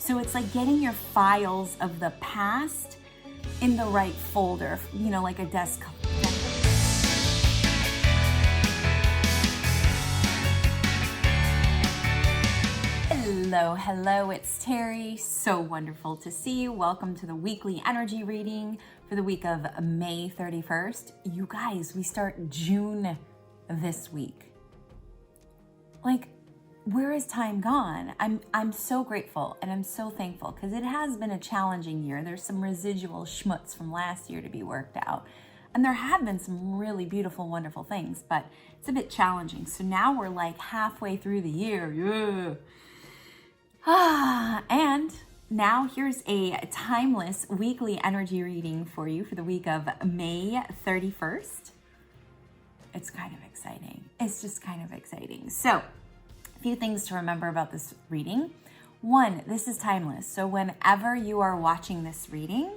So it's like getting your files of the past in the right folder, you know, like a desk. Hello, it's Terrie. So wonderful to see you. Welcome to the weekly energy reading for the week of May 31st. You guys, we start June this week. Like, where is time gone? I'm so grateful and I'm so thankful because it has been a challenging year. There's some residual schmutz from last year to be worked out. And there have been some really beautiful, wonderful things, but it's a bit challenging. So now we're like halfway through the year. Yeah. And now here's a timeless weekly energy reading for you for the week of May 31st. It's kind of exciting. It's just kind of exciting. So, a few things to remember about this reading. One, this is timeless. So whenever you are watching this reading,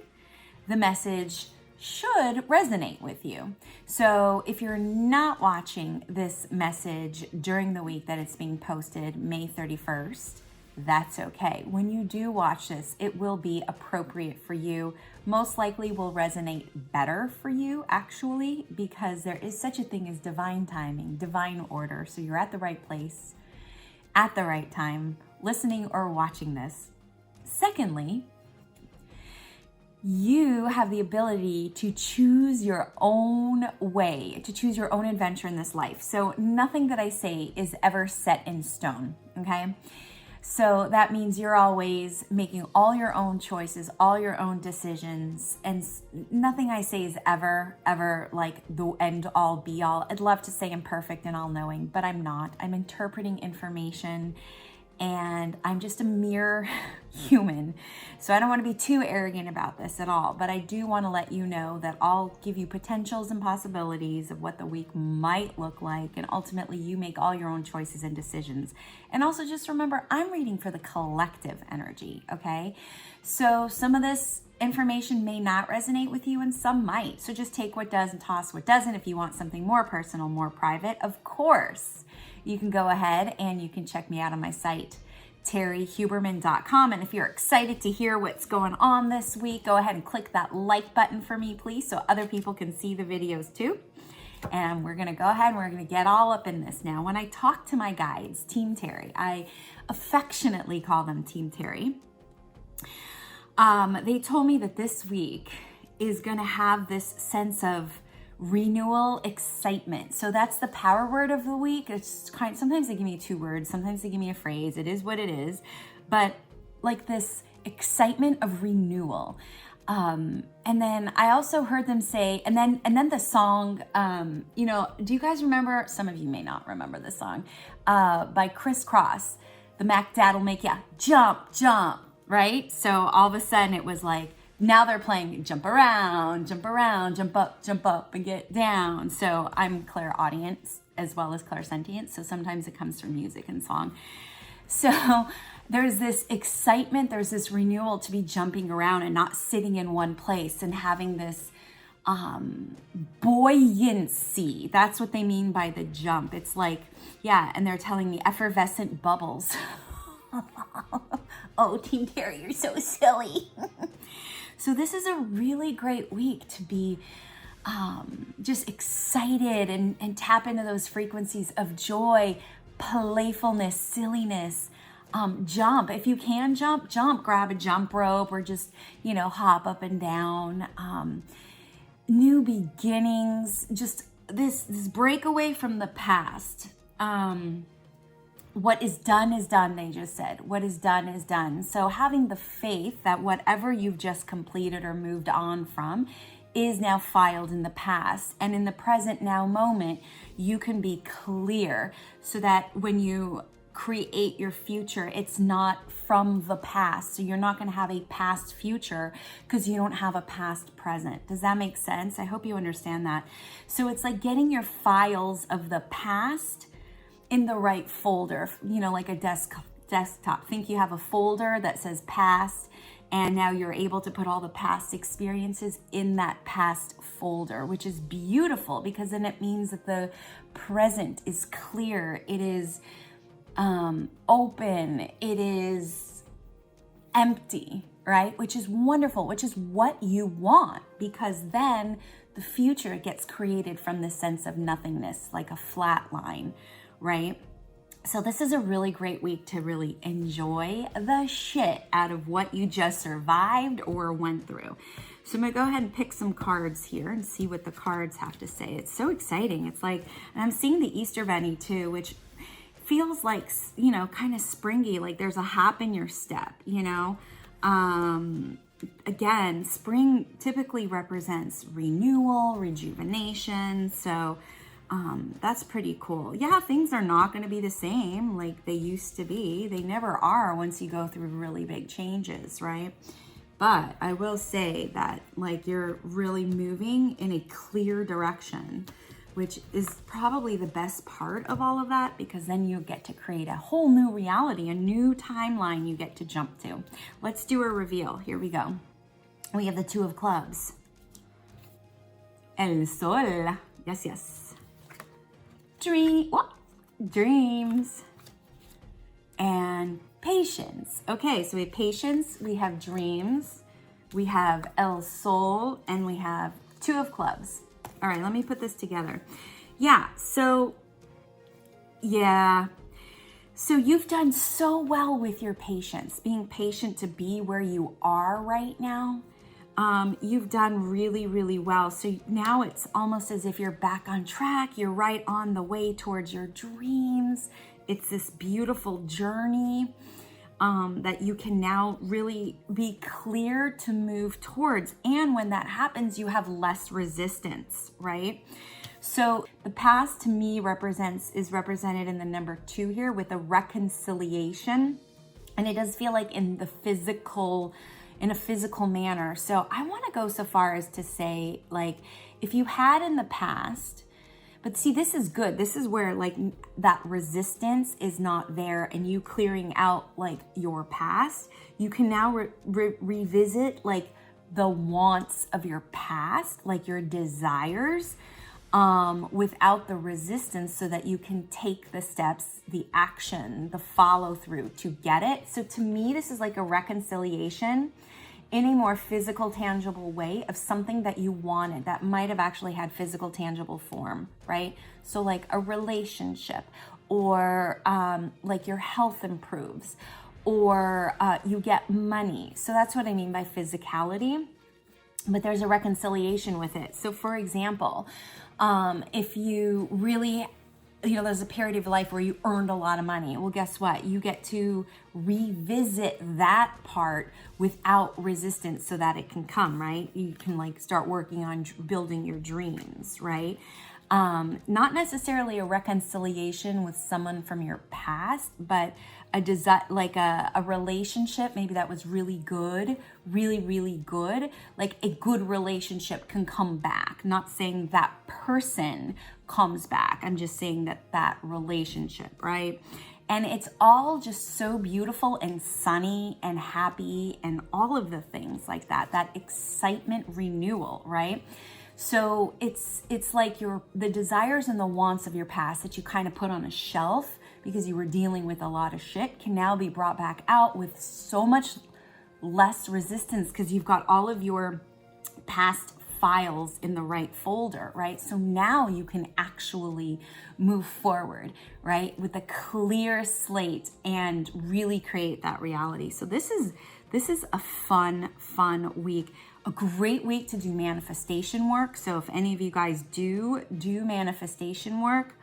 the message should resonate with you. So if you're not watching this message during the week that it's being posted, May 31st, that's okay. When you do watch this, it will be appropriate for you. Most likely will resonate better for you, actually, because there is such a thing as divine timing, divine order. So you're at the right place, at the right time, listening or watching this. Secondly, you have the ability to choose your own way, to choose your own adventure in this life. So nothing that I say is ever set in stone, okay? So that means you're always making all your own choices, all your own decisions, and nothing I say is ever like the end all be all. I'd love to say I'm perfect and all knowing, but I'm not. I'm interpreting information and I'm just a mere human. So I don't want to be too arrogant about this at all, but I do want to let you know that I'll give you potentials and possibilities of what the week might look like, and ultimately you make all your own choices and decisions. And also just remember, I'm reading for the collective energy, okay? So some of this information may not resonate with you and some might. So just take what does and toss what doesn't. If you want something more personal, more private, of course, you can go ahead and you can check me out on my site, terriehuberman.com. And if you're excited to hear what's going on this week, go ahead and click that like button for me, please, so other people can see the videos too. And we're going to go ahead and we're going to get all up in this now. When I talk to my guides, Team Terrie, I affectionately call them Team Terrie. They told me that this week is going to have this sense of renewal, excitement. So that's the power word of the week. It's sometimes they give me 2 words, sometimes they give me a phrase. It is what it is. But like this excitement of renewal. And then I also heard them say, and then the song, do you guys remember? Some of you may not remember this song, by Criss Cross, the Mac Dad'll make ya jump, jump, right? So all of a sudden it was like, now they're playing jump around, jump up and get down. So I'm clairaudient as well as clairsentient. So sometimes it comes from music and song. So there's this excitement, there's this renewal to be jumping around and not sitting in one place and having this buoyancy. That's what they mean by the jump. It's like, yeah, and they're telling me effervescent bubbles. Oh, Team Terrie, you're so silly. So this is a really great week to be just excited and tap into those frequencies of joy, playfulness, silliness. Jump. If you can jump, grab a jump rope or just, hop up and down. New beginnings, just this breakaway from the past. What is done, they just said. What is done is done. So having the faith that whatever you've just completed or moved on from is now filed in the past. And in the present now moment, you can be clear so that when you create your future, it's not from the past. So you're not going to have a past future because you don't have a past present. Does that make sense? I hope you understand that. So it's like getting your files of the past in the right folder, like a desktop. Think you have a folder that says past, and now you're able to put all the past experiences in that past folder, which is beautiful because then it means that the present is clear. It is open. It is empty, right? Which is wonderful, which is what you want, because then the future gets created from the sense of nothingness, like a flat line, right? So this is a really great week to really enjoy the shit out of what you just survived or went through. So I'm gonna go ahead and pick some cards here and see what the cards have to say. It's so exciting. It's like, and I'm seeing the Easter Bunny too, which feels like, you know, kind of springy, like there's a hop in your step, you know? Again, spring typically represents renewal, rejuvenation. So that's pretty cool. Yeah, things are not going to be the same like they used to be. They never are once you go through really big changes, right? But I will say that like you're really moving in a clear direction, which is probably the best part of all of that, because then you get to create a whole new reality, a new timeline you get to jump to. Let's do a reveal. Here we go. We have the Two of Clubs. El Sol. Yes, yes. Dreams. And patience. Okay, so we have patience, we have dreams, we have El Sol, and we have Two of Clubs. All right, let me put this together. So you've done so well with your patience, being patient to be where you are right now. You've done really, really well. So now it's almost as if you're back on track. You're right on the way towards your dreams. It's this beautiful journey that you can now really be clear to move towards. And when that happens, you have less resistance, right? So the past to me is represented in the number 2 here with a reconciliation. And it does feel like in a physical manner. So I want to go so far as to say, like, if you had in the past, but see, this is good. This is where like that resistance is not there, and you clearing out like your past, you can now revisit like the wants of your past, like your desires, without the resistance, so that you can take the steps, the action, the follow through to get it. So to me, this is like a reconciliation in a more physical, tangible way of something that you wanted that might have actually had physical, tangible form, right? So like a relationship, or like your health improves, or you get money. So that's what I mean by physicality, but there's a reconciliation with it. So for example, if you really, there's a period of life where you earned a lot of money. Well, guess what? You get to revisit that part without resistance so that it can come, right? You can like start working on building your dreams, right? Not necessarily a reconciliation with someone from your past, but a desire, like a relationship maybe that was really good, really, really good. Like a good relationship can come back. Not saying that person comes back. I'm just saying that relationship, right? And it's all just so beautiful and sunny and happy and all of the things like that excitement renewal, right? So it's like the desires and the wants of your past that you kind of put on a shelf because you were dealing with a lot of shit can now be brought back out with so much less resistance because you've got all of your past files in the right folder, right? So now you can actually move forward, right? With a clear slate and really create that reality. So this is a fun week. A great week to do manifestation work. So if any of you guys do manifestation work,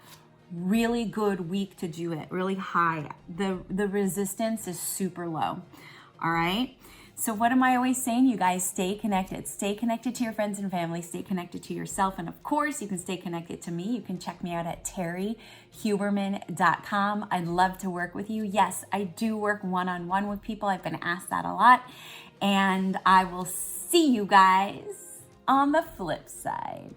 really good week to do it, really high. The resistance is super low, all right? So what am I always saying? You guys stay connected. Stay connected to your friends and family. Stay connected to yourself. And of course, you can stay connected to me. You can check me out at terriehuberman.com. I'd love to work with you. Yes, I do work one-on-one with people. I've been asked that a lot. And I will see you guys on the flip side.